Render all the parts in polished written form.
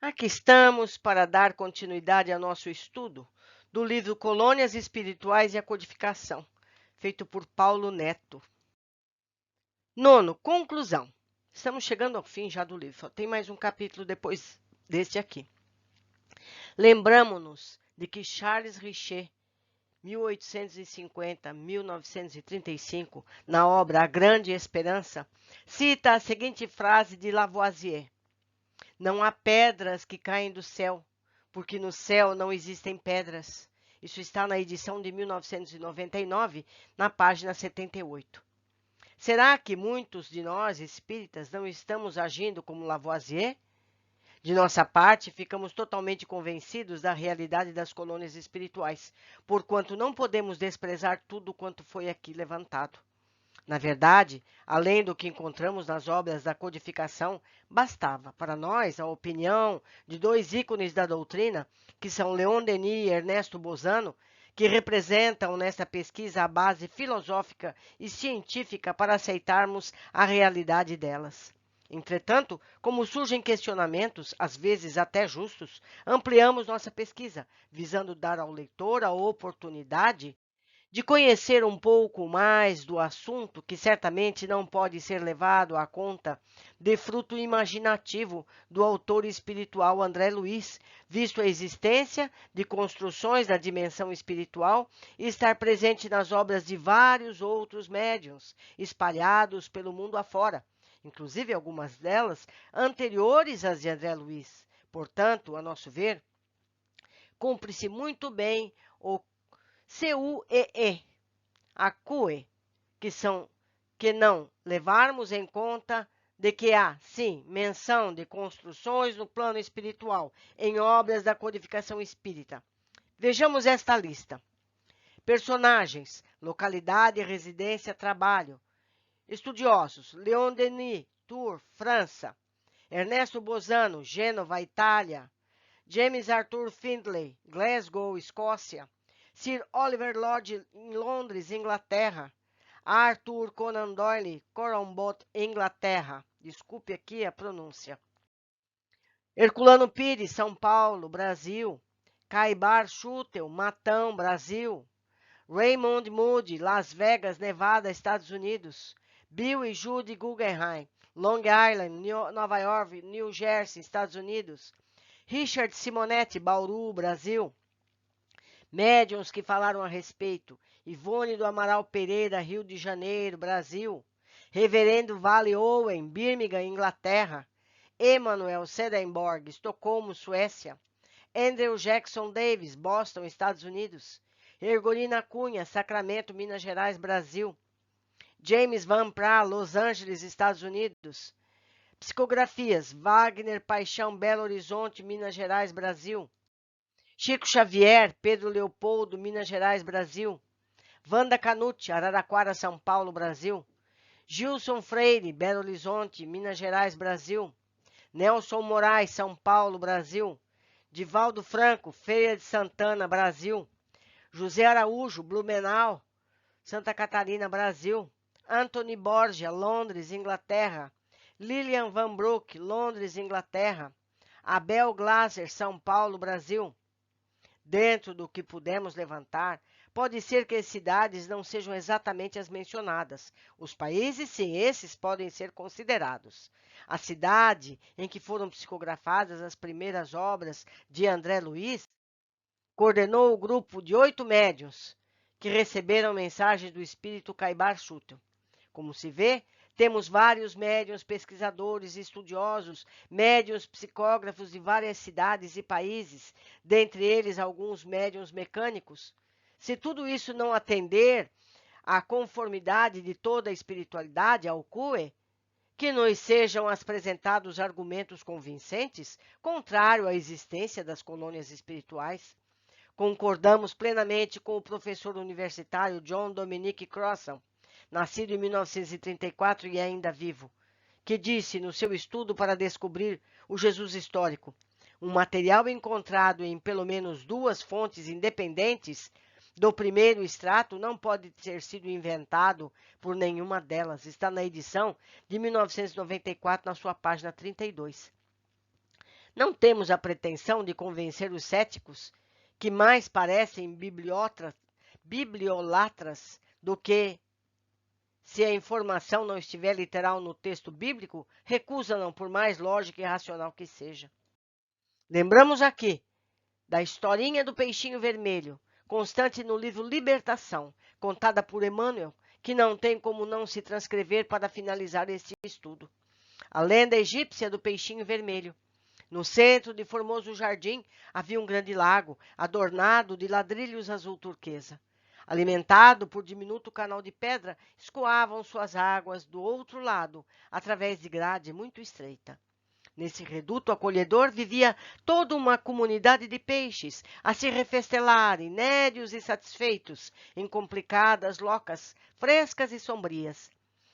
Aqui estamos para dar continuidade ao nosso estudo do livro Colônias Espirituais e a Codificação, feito por Paulo Neto. Nono, conclusão. Estamos chegando ao fim já do livro, só tem mais um capítulo depois deste aqui. Lembramo-nos de que Charles Richer, 1850-1935, na obra A Grande Esperança, cita a seguinte frase de Lavoisier: não há pedras que caem do céu, porque no céu não existem pedras. Isso está na edição de 1999, na página 78. Será que muitos de nós, espíritas, não estamos agindo como Lavoisier? De nossa parte, ficamos totalmente convencidos da realidade das colônias espirituais, porquanto não podemos desprezar tudo quanto foi aqui levantado. Na verdade, além do que encontramos nas obras da codificação, bastava para nós a opinião de dois ícones da doutrina, que são Leon Denis e Ernesto Bozano, que representam nesta pesquisa a base filosófica e científica para aceitarmos a realidade delas. Entretanto, como surgem questionamentos, às vezes até justos, ampliamos nossa pesquisa, visando dar ao leitor a oportunidade de conhecer um pouco mais do assunto, que certamente não pode ser levado à conta de fruto imaginativo do autor espiritual André Luiz, visto a existência de construções da dimensão espiritual e estar presente nas obras de vários outros médiuns espalhados pelo mundo afora, inclusive algumas delas anteriores às de André Luiz. Portanto, a nosso ver, cumpre-se muito bem o CUEE, a CUE, que não levarmos em conta de que há, sim, menção de construções no plano espiritual em obras da codificação espírita. Vejamos esta lista. Personagens, localidade, residência, trabalho. Estudiosos, Leon Denis, Tours, França. Ernesto Bozano, Gênova, Itália. James Arthur Findlay, Glasgow, Escócia. Sir Oliver Lodge, em Londres, Inglaterra. Arthur Conan Doyle, Cornbot, Inglaterra. Desculpe aqui a pronúncia. Herculano Pires, São Paulo, Brasil. Caibar Schutel, Matão, Brasil. Raymond Moody, Las Vegas, Nevada, Estados Unidos. Bill e Judy Guggenheim, Long Island, Nova York, New Jersey, Estados Unidos. Richard Simonetti, Bauru, Brasil. Médiuns que falaram a respeito. Ivone do Amaral Pereira, Rio de Janeiro, Brasil. Reverendo Vale Owen, Birmingham, Inglaterra. Emanuel Swedenborg, Estocolmo, Suécia. Andrew Jackson Davis, Boston, Estados Unidos. Ergolina Cunha, Sacramento, Minas Gerais, Brasil. James Van Pra, Los Angeles, Estados Unidos. Psicografias, Wagner Paixão, Belo Horizonte, Minas Gerais, Brasil. Chico Xavier, Pedro Leopoldo, Minas Gerais, Brasil. Wanda Canucci, Araraquara, São Paulo, Brasil. Gilson Freire, Belo Horizonte, Minas Gerais, Brasil. Nelson Moraes, São Paulo, Brasil. Divaldo Franco, Feira de Santana, Brasil. José Araújo, Blumenau, Santa Catarina, Brasil. Anthony Borgia, Londres, Inglaterra. Lilian Van Broek, Londres, Inglaterra. Abel Glaser, São Paulo, Brasil. Dentro do que pudemos levantar, pode ser que as cidades não sejam exatamente as mencionadas. Os países, sim, esses podem ser considerados. A cidade em que foram psicografadas as primeiras obras de André Luiz coordenou o grupo de 8 médiuns que receberam mensagens do espírito Caibar Schutel. Como se vê, temos vários médiuns pesquisadores e estudiosos, médiuns psicógrafos de várias cidades e países, dentre eles alguns médiuns mecânicos. Se tudo isso não atender à conformidade de toda a espiritualidade, ao CUE, que nos sejam apresentados argumentos convincentes, contrário à existência das colônias espirituais. Concordamos plenamente com o professor universitário John Dominic Crossan, nascido em 1934 e ainda vivo, que disse no seu estudo para descobrir o Jesus histórico: um material encontrado em pelo menos 2 fontes independentes do primeiro extrato não pode ter sido inventado por nenhuma delas. Está na edição de 1994, na sua página 32. Não temos a pretensão de convencer os céticos, que mais parecem bibliolatras do que, se a informação não estiver literal no texto bíblico, recusam-no por mais lógica e racional que seja. Lembramos aqui da historinha do peixinho vermelho, constante no livro Libertação, contada por Emmanuel, que não tem como não se transcrever para finalizar este estudo. A lenda egípcia do peixinho vermelho. No centro de formoso jardim havia um grande lago, adornado de ladrilhos azul turquesa. Alimentado por diminuto canal de pedra, escoavam suas águas do outro lado, através de grade muito estreita. Nesse reduto acolhedor vivia toda uma comunidade de peixes, a se refestelarem, nédios e satisfeitos, em complicadas locas, frescas e sombrias.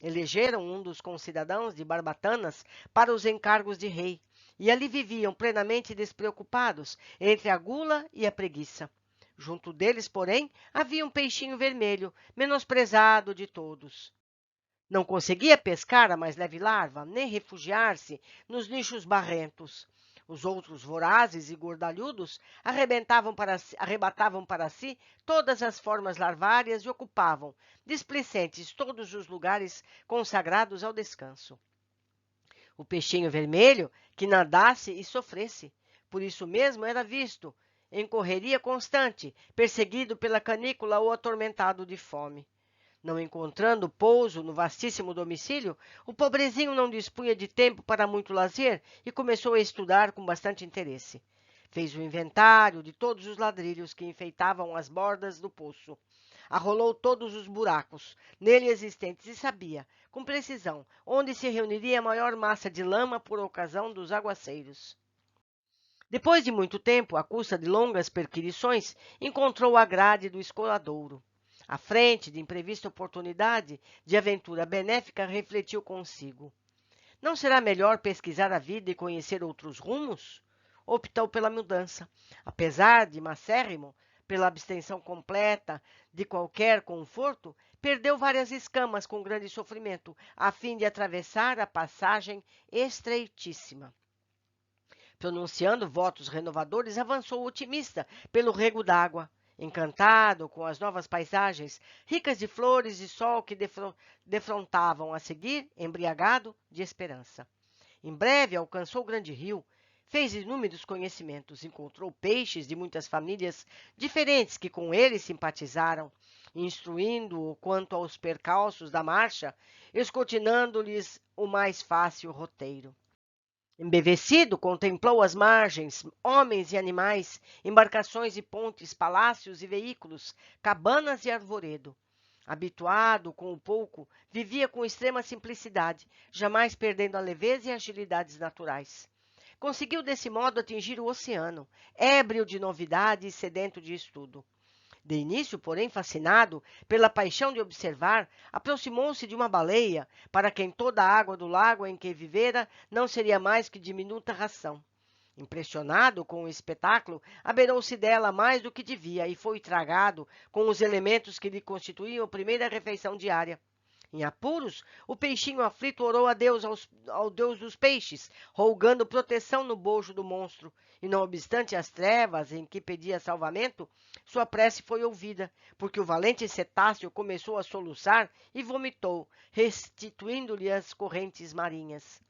Elegeram um dos concidadãos de Barbatanas para os encargos de rei, e ali viviam plenamente despreocupados, entre a gula e a preguiça. Junto deles, porém, havia um peixinho vermelho, menosprezado de todos. Não conseguia pescar a mais leve larva, nem refugiar-se nos nichos barrentos. Os outros, vorazes e gordalhudos, arrebatavam para si todas as formas larvárias e ocupavam, displicentes, todos os lugares consagrados ao descanso. O peixinho vermelho, que nadasse e sofresse, por isso mesmo era visto, em correria constante, perseguido pela canícula ou atormentado de fome. Não encontrando pouso no vastíssimo domicílio, o pobrezinho não dispunha de tempo para muito lazer e começou a estudar com bastante interesse. Fez o inventário de todos os ladrilhos que enfeitavam as bordas do poço. Arrolou todos os buracos nele existentes e sabia, com precisão, onde se reuniria a maior massa de lama por ocasião dos aguaceiros. Depois de muito tempo, à custa de longas perquirições, encontrou a grade do escoadouro. À frente de imprevista oportunidade de aventura benéfica, refletiu consigo. Não será melhor pesquisar a vida e conhecer outros rumos? Optou pela mudança. Apesar de macérrimo, pela abstenção completa de qualquer conforto, perdeu várias escamas com grande sofrimento, a fim de atravessar a passagem estreitíssima. Pronunciando votos renovadores, avançou otimista pelo rego d'água, encantado com as novas paisagens, ricas de flores e sol que defrontavam a seguir, embriagado de esperança. Em breve alcançou o grande rio, fez inúmeros conhecimentos, encontrou peixes de muitas famílias diferentes que com ele simpatizaram, instruindo-o quanto aos percalços da marcha, escrutinando-lhes o mais fácil roteiro. Embevecido, contemplou as margens, homens e animais, embarcações e pontes, palácios e veículos, cabanas e arvoredo. Habituado com o pouco, vivia com extrema simplicidade, jamais perdendo a leveza e agilidades naturais. Conseguiu desse modo atingir o oceano, ébrio de novidade e sedento de estudo. De início, porém, fascinado pela paixão de observar, aproximou-se de uma baleia, para quem toda a água do lago em que vivera não seria mais que diminuta ração. Impressionado com o espetáculo, abeirou-se dela mais do que devia e foi tragado com os elementos que lhe constituíam a primeira refeição diária. Em apuros, o peixinho aflito orou a Deus ao Deus dos peixes, rogando proteção no bojo do monstro, e não obstante as trevas em que pedia salvamento, sua prece foi ouvida, porque o valente cetáceo começou a soluçar e vomitou, restituindo-lhe as correntes marinhas.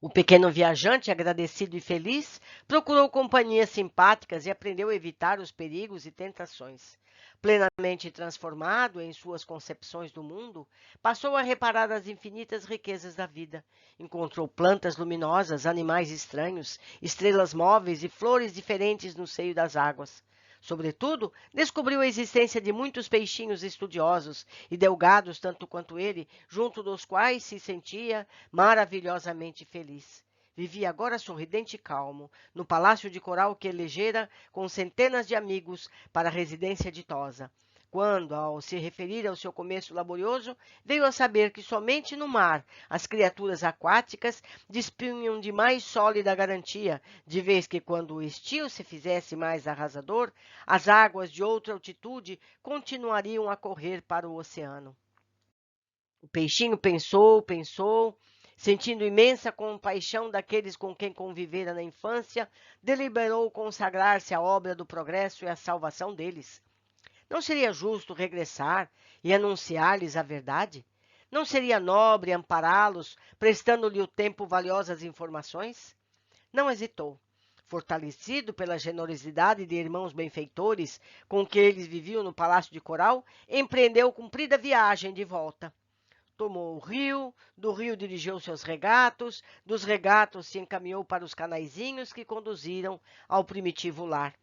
O pequeno viajante, agradecido e feliz, procurou companhias simpáticas e aprendeu a evitar os perigos e tentações. Plenamente transformado em suas concepções do mundo, passou a reparar as infinitas riquezas da vida. Encontrou plantas luminosas, animais estranhos, estrelas móveis e flores diferentes no seio das águas. Sobretudo, descobriu a existência de muitos peixinhos estudiosos e delgados tanto quanto ele, junto dos quais se sentia maravilhosamente feliz. Vivia agora sorridente e calmo, no palácio de coral que elegera com centenas de amigos para a residência ditosa. Quando, ao se referir ao seu começo laborioso, veio a saber que somente no mar as criaturas aquáticas dispunham de mais sólida garantia, de vez que, quando o estio se fizesse mais arrasador, as águas de outra altitude continuariam a correr para o oceano. O peixinho pensou, Sentindo imensa compaixão daqueles com quem convivera na infância, deliberou consagrar-se à obra do progresso e à salvação deles. Não seria justo regressar e anunciar-lhes a verdade? Não seria nobre ampará-los, prestando-lhe o tempo valiosas informações? Não hesitou. Fortalecido pela generosidade de irmãos benfeitores com que eles viviam no Palácio de Coral, empreendeu comprida viagem de volta. Tomou o rio, do rio dirigiu-se aos regatos, dos regatos se encaminhou para os canaizinhos que conduziram ao primitivo lar.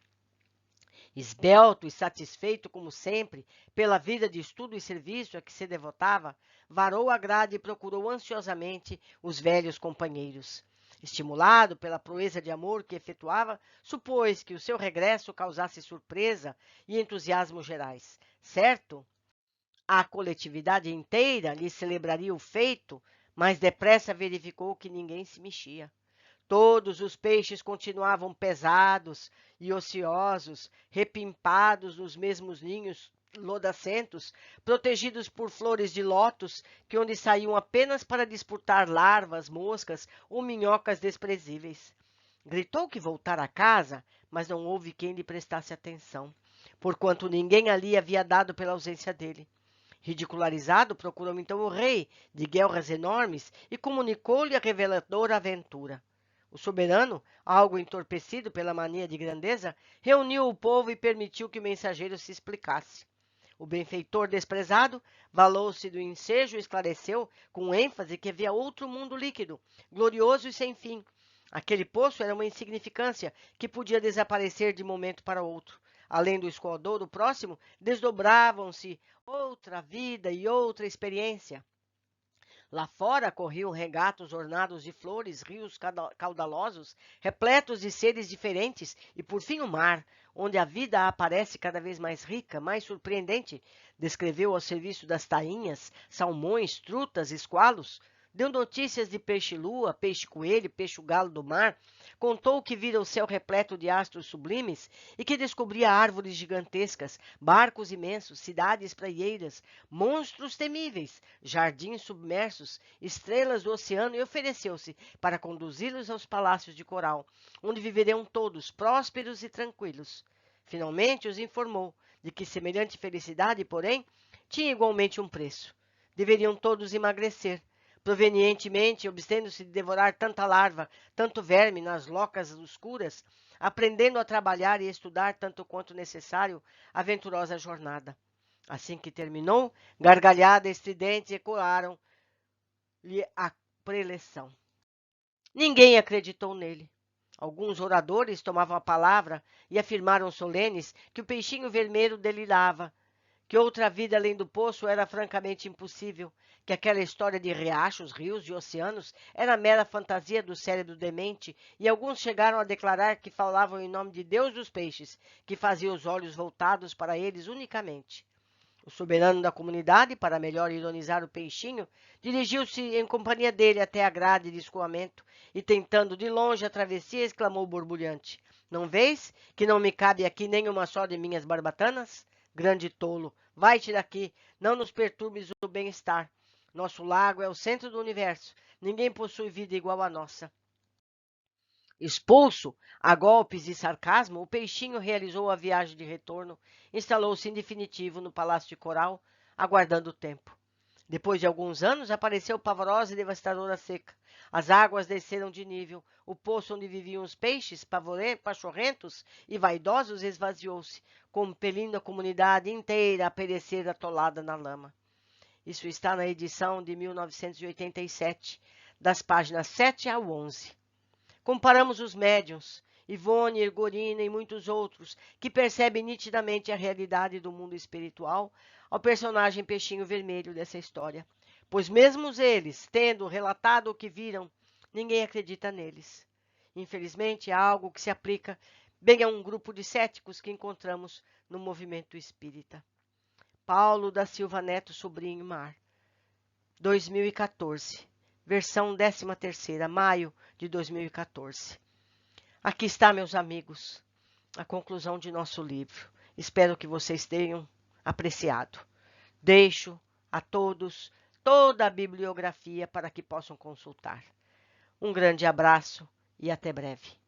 Esbelto e satisfeito, como sempre, pela vida de estudo e serviço a que se devotava, varou a grade e procurou ansiosamente os velhos companheiros. Estimulado pela proeza de amor que efetuava, supôs que o seu regresso causasse surpresa e entusiasmo gerais. Certo, a coletividade inteira lhe celebraria o feito, mas depressa verificou que ninguém se mexia. Todos os peixes continuavam pesados e ociosos, repimpados nos mesmos ninhos lodacentos, protegidos por flores de lótus, que onde saíam apenas para disputar larvas, moscas ou minhocas desprezíveis. Gritou que voltara a casa, mas não houve quem lhe prestasse atenção, porquanto ninguém ali havia dado pela ausência dele. Ridicularizado, procurou então o rei, de guelras enormes, e comunicou-lhe a reveladora aventura. O soberano, algo entorpecido pela mania de grandeza, reuniu o povo e permitiu que o mensageiro se explicasse. O benfeitor desprezado valou-se do ensejo e esclareceu com ênfase que havia outro mundo líquido, glorioso e sem fim. Aquele poço era uma insignificância que podia desaparecer de momento para outro. Além do escoadouro próximo, desdobravam-se outra vida e outra experiência. Lá fora corriam regatos ornados de flores, rios caudalosos, repletos de seres diferentes, e por fim o mar, onde a vida aparece cada vez mais rica, mais surpreendente. Descreveu ao serviço das tainhas, salmões, trutas, esqualos. Deu notícias de peixe-lua, peixe-coelho, peixe-galo do mar. Contou que vira o céu repleto de astros sublimes e que descobria árvores gigantescas, barcos imensos, cidades praieiras, monstros temíveis, jardins submersos, estrelas do oceano, e ofereceu-se para conduzi-los aos palácios de coral, onde viveriam todos prósperos e tranquilos. Finalmente os informou de que semelhante felicidade, porém, tinha igualmente um preço. Deveriam todos emagrecer, provenientemente, abstendo-se de devorar tanta larva, tanto verme nas locas escuras, aprendendo a trabalhar e estudar tanto quanto necessário a venturosa jornada. Assim que terminou, gargalhadas estridentes ecoaram-lhe a preleção. Ninguém acreditou nele. Alguns oradores tomavam a palavra e afirmaram solenes que o peixinho vermelho delirava, que outra vida além do poço era francamente impossível, que aquela história de riachos, rios e oceanos era mera fantasia do cérebro demente, e alguns chegaram a declarar que falavam em nome de Deus dos peixes, que fazia os olhos voltados para eles unicamente. O soberano da comunidade, para melhor ironizar o peixinho, dirigiu-se em companhia dele até a grade de escoamento e, tentando de longe a travessia, exclamou borbulhante: Não vês que não me cabe aqui nem uma só de minhas barbatanas? Grande tolo, vai-te daqui, não nos perturbes o bem-estar. Nosso lago é o centro do universo, ninguém possui vida igual à nossa. Expulso a golpes e sarcasmo, o peixinho realizou a viagem de retorno, instalou-se em definitivo no Palácio de Coral, aguardando o tempo. Depois de alguns anos, apareceu pavorosa e devastadora seca. As águas desceram de nível, o poço onde viviam os peixes, pachorrentos e vaidosos, esvaziou-se, compelindo a comunidade inteira a perecer atolada na lama. Isso está na edição de 1987, das páginas 7 a 11. Comparamos os médiuns, Ivone, Ergorina e muitos outros, que percebem nitidamente a realidade do mundo espiritual, ao personagem peixinho vermelho dessa história. Pois mesmo eles, tendo relatado o que viram, ninguém acredita neles. Infelizmente, é algo que se aplica bem a um grupo de céticos que encontramos no movimento espírita. Paulo da Silva Neto Sobrinho Mar, 2014. Versão 13ª, maio de 2014. Aqui está, meus amigos, a conclusão de nosso livro. Espero que vocês tenham apreciado. Deixo a todos toda a bibliografia para que possam consultar. Um grande abraço e até breve.